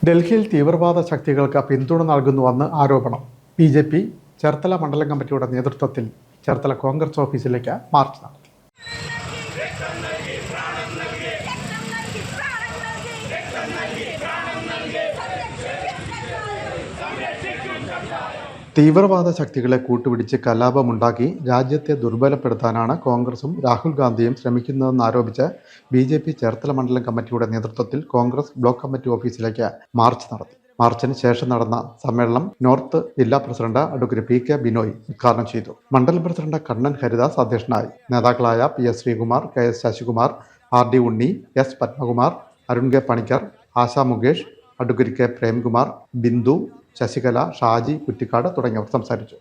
ഡൽഹിയിൽ തീവ്രവാദ ശക്തികൾക്ക് പിന്തുണ നൽകുന്നുവെന്ന് ആരോപണം. ബി.ജെ.പി. ചേർത്തല മണ്ഡലം കമ്മിറ്റിയുടെ നേതൃത്വത്തിൽ ചേർത്തല കോൺഗ്രസ് ഓഫീസിലേക്ക് മാർച്ച് നടത്തി. തീവ്രവാദ ശക്തികളെ കൂട്ടുപിടിച്ച് കലാപമുണ്ടാക്കി രാജ്യത്തെ ദുർബലപ്പെടുത്താനാണ് കോൺഗ്രസും രാഹുൽ ഗാന്ധിയും ശ്രമിക്കുന്നതെന്നാരോപിച്ച് ബി.ജെ.പി. ചേർത്തല മണ്ഡലം കമ്മിറ്റിയുടെ നേതൃത്വത്തിൽ കോൺഗ്രസ് ബ്ലോക്ക് കമ്മിറ്റി ഓഫീസിലേക്ക് മാർച്ച് നടത്തി. മാർച്ചിന് ശേഷം നടന്ന സമ്മേളനം നോർത്ത് ജില്ലാ പ്രസിഡന്റ് അഡ്വക്കേറ്റ് പി.കെ. ബിനോയ് ഉദ്ഘാടനം ചെയ്തു. മണ്ഡലം പ്രസിഡന്റ് കണ്ണൻ ഹരിദാസ് അധ്യക്ഷനായി. നേതാക്കളായ P S. Sreekumar, K S. Sasikumar, R D. Unni, S. Padmakumar, Arun K. Panicker, Asha Mukesh, advocate K. Premkumar, Bindu, Sasikala, Shaji Kuttikkad തുടങ്ങിയവർ സംസാരിച്ചു.